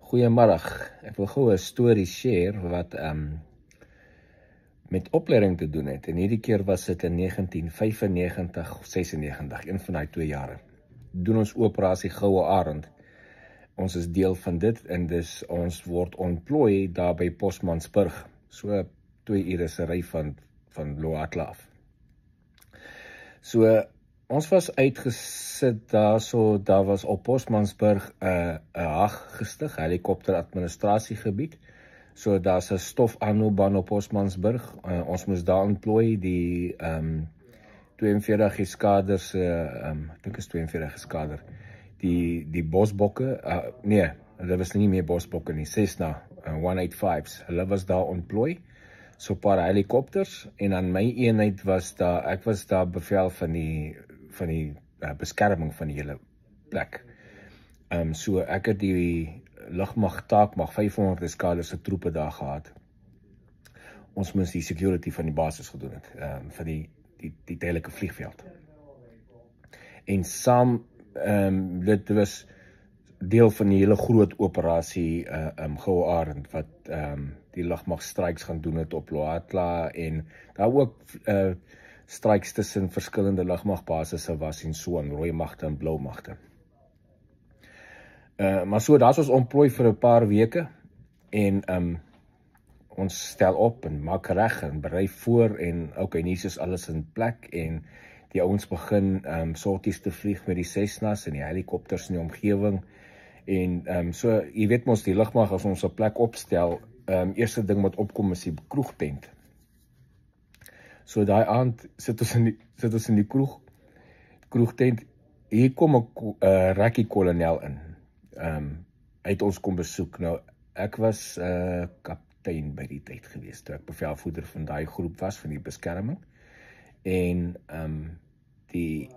Goeiemiddag, ek wil gou 'n storie share wat met opleiding te doen het. En hierdie keer was dit in 1995 of 96, een van die 2 jare. Doen ons operasie Goue Arend. Ons is deel van dit en dis ons word ontplooi daar by Postmansburg. So 2 ure se ry van Loatla af. So ons was uitgesit daar was op Postmansburg 'n HAG gestig, helikopter administrasiegebied. So daar's 'n stofaanloopbaan op Postmansburg. Ons moes daar ontplooi die 42 eskaders, ek dink is 42 eskader. Die bosbokke, nee, hulle was nie meer bosbokke nie, Cessna 185's. Hulle was daar ontplooi. So 'n paar helikopters en aan my eenheid was daar, ek was daar bevel van die beskerming van die hele plek. So ek het die lugmag taakmag 500 eskaders se troepe daar gehad. Ons moes die security van die basis gedoen het, van die tydelike vliegveld. En saam, dit was deel van die hele groot operasie Goue Arend wat die lugmag strikes gaan doen het op Loatla en daar ook strikes tussen verskillende lugmagbasisse was en so aan rooi magte en blou magte. Maar so daar's ons ontplooi vir 'n paar weke en ons stel op en maak reg en berei voor en okay, nie is alles in plek en die ouens begin sorties te vlieg met die Cessnas en die helikopters in die omgewing en so jy weet mos die lugmag as ons 'n plek opstel, eerste ding wat opkom is die kroegtent. So daai aand sit ons in die kroegtent. Hier kom 'n rekkie kolonel in. Uit ons kom besoek. Nou ek was kaptein by die tyd gewees toe ek bevelvoerder van daai groep was van die beskerming en die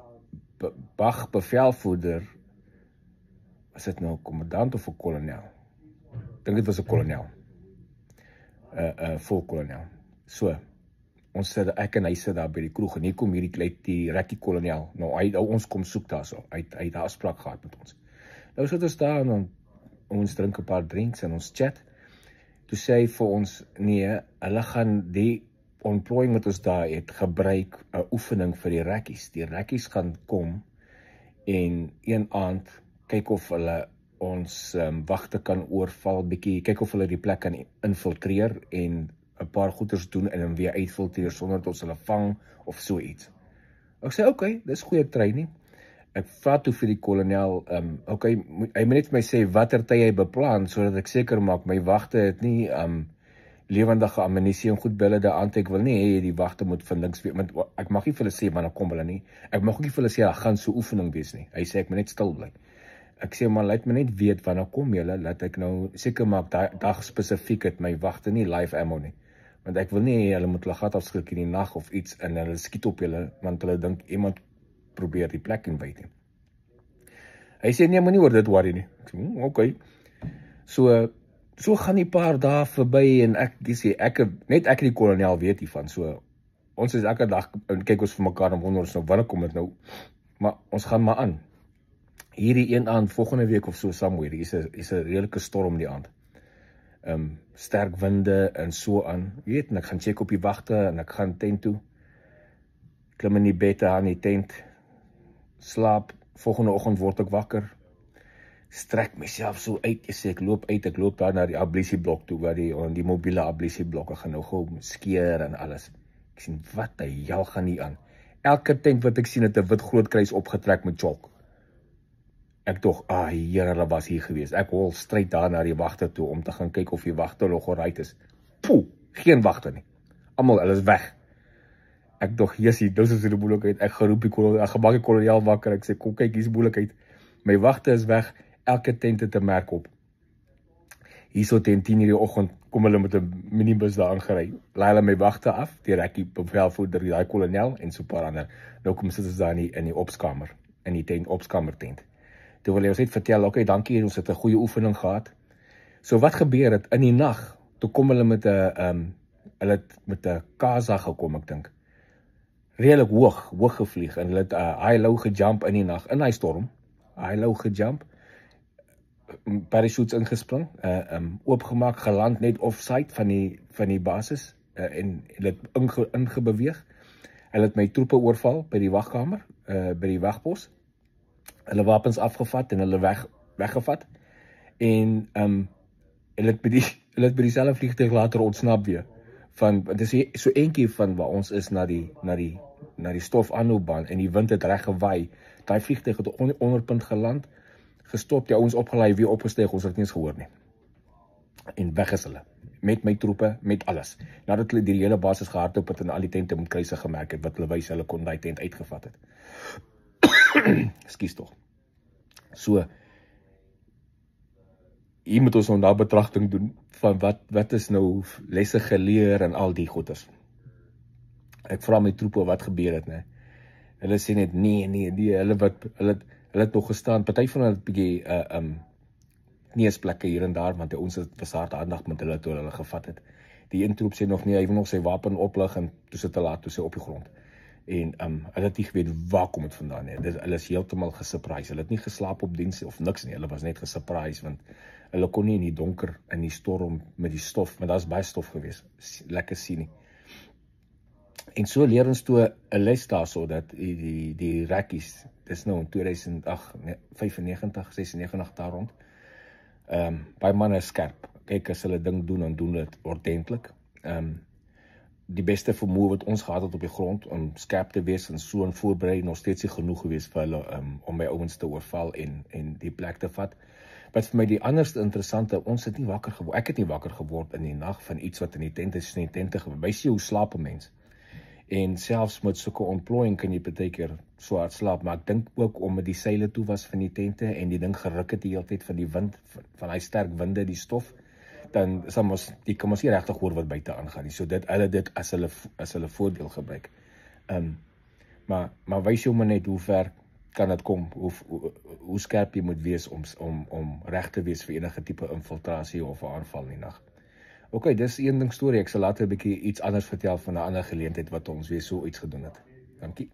bevelvoerder, was dit nou 'n kommandant of 'n kolonel? Ek dink dit was 'n kolonel. Vol kolonel. So ons sit, ek en hy sit daar by die kroeg en hier kom die rekkie kolonel. Nou ons kom soek daarso. Hy het 'n afspraak gehad met ons. Nou sit ons daar en ons drink 'n paar drinks en ons chat. Toe sê hy vir ons, nee, hulle gaan die ontplooiing wat ons daar het gebruik 'n oefening vir die rekkies. Die rekkies gaan kom en een aand kyk of hulle ons wagte kan oorval, bietjie kyk of hulle die plek kan infiltreer en 'n paar goeders doen en dan weer uitfiltreer sonder dat ons hulle vang of so iets. Ek sê, okay, dis goeie training. Ek vra toe vir die kolonel, okay, hy moet net vir my sê watter tyd hy beplan, sodat ek seker maak, my wagte het nie lewendige ammunisie en goed by hulle daar aan, ek wil nie hê die wagte moet van links weer, want ek mag nie vir hulle sê, maar dan kom hulle nie. Ek mag ook nie vir hulle sê, daar gaan so oefening wees nie. Hy sê, ek moet net stil bly. Ek sê, maar laat my net weet, wanneer kom julle, laat ek nou seker maak, dag spesifiek het my wagte nie live ammo nie. Want ek wil nie, hulle moet hulle gat afskrik in die nag of iets, en hulle skiet op julle, want hulle dink, iemand probeer die plek invade nie. Hy sê, nee, moet nie oor dit worry nie. Ek sê, okay. So gaan die paar dae verby, en ek het die kolonel weet hiervan, so, ons is elke dag, en kyk ons vir mekaar, en wonder ons nou, wanneer kom dit nou, maar ons gaan maar aan. Hierdie een aand, volgende week of so, somewhere, is 'n redelike storm die aand. Sterk winde en so aan, jy weet, en ek gaan check op die wagte, en ek gaan tent toe, klim in die bed aan die tent, slaap, volgende oggend word ek wakker, strek myself so uit, ek loop daar na die ablisieblok toe, waar die mobiele ablisieblokke gaan nou gou skeer en alles. Ek sien, wat die hel gaan nie aan. Elke tent wat ek sien het 'n wit groot kruis opgetrek met chalk. Ek dog, Here, hulle was hier gewees. Ek hol stryd daar na die wagte toe, om te gaan kyk of die wagte nog alright is. Poeh, geen wagte nie. Almal, hulle is weg. Ek dog, jessie, dis is die moeilikheid. Ek geroep die kolonel wakker, ek sê, kom kyk, hier is moeilikheid. My wagte is weg, elke tent het 'n merk op. Hierso teen 10:00 die oggend, kom hulle met 'n minibus daar aangery. Laai hulle my wagte af, die rekkie bevelvoerder, die kolonel, en so 'n paar ander. Nou kom sit ons daar in die opskamer, in die tent, opskamer tent. Toe wil jy ons net vertel, okay, dankie, ons het 'n goeie oefening gehad. So wat gebeur het, in die nag, toe kom hulle met 'n Kaza gekom, ek dink. Redelik hoog gevlieg, en hulle het high-low gejump in die nag, in die storm, high-low gejump, parachutes ingespring, oopgemaak, geland net off-site van die basis, en hulle het ingebeweeg. Hulle het my troepe oorval by die wagkamer, by die wagpos. Hulle wapens afgevat en hulle weggevat. En hulle het by dieselfde vliegtuig later ontsnap weer. Dit is so eentjie van waar ons is na die stof-aanloopbaan en die wind het reg gewaai. Daai vliegtuig het onderpunt geland, gestop, die ouens opgelaai, weer opgesteeg, ons het nie eens gehoor nie. En weg is hulle, met my troepe, met alles. Nadat hulle die hele basis gehardloop het en al die tente met kruise gemerk het, wat hulle wys, hulle kon die tent uitgevat het. Ekskuus tog. So, hier moet ons nou nabetragting doen, van wat is nou lesse geleer en al die goeders. Ek vra my troepe wat gebeur het, ne? Hulle sê net, nee, hulle het nog gestaan, party van hulle het bietjie, neesplekke hier en daar, want ons was hardhandig met hulle toe hulle gevat het. Die een troep sê nog nie, hy wil nog sy wapen oplig, en toe sit te laat, toe sy op die grond. En hulle het nie geweet waar kom het vandaan nie. Hulle is heeltemal gesurprise. Hulle het nie geslaap op diens of niks nie. Hulle was net gesurprise, want hulle kon nie in die donker, in die storm, met die stof, maar daar is baie stof gewees, lekker sien nie. En so leer ons toe 'n les daarso, dat die rekkies, dis nou in 1995, 96 daar rond, baie manne is skerp. Kyk, as hulle ding doen, dan doen dit ordentlik. Die beste vermoë wat ons gehad het op die grond, om skerp te wees en so en voorberei, nog steeds nie genoeg gewees vir hulle, om my ouens te oorval en die plek te vat. Wat vir my die anderste interessante, ons het nie wakker geword, ek het nie wakker geword in die nag van iets wat in die tente gebeur. By sê hoe slaap 'n mens. En selfs met sulke ontplooiing kan jy partykeer so hard slaap, maar ek dink ook omdat die seile toe was van die tente en die ding geruk het die hele tyd van die wind, van hy sterk winde, die stof, dan jy kan mos nie regtig hoor wat buite aangaan nie. So hulle dit as hulle voordeel gebruik. Maar wys jou maar net hoe ver kan dit kom, hoe skerp jy moet wees om reg te wees vir enige tipe infiltrasie of 'n aanval in die nag. Ok, dis een ding storie, ek sal later 'n bietjie iets anders vertel van 'n ander geleentheid wat ons weer so iets gedoen het. Dankie.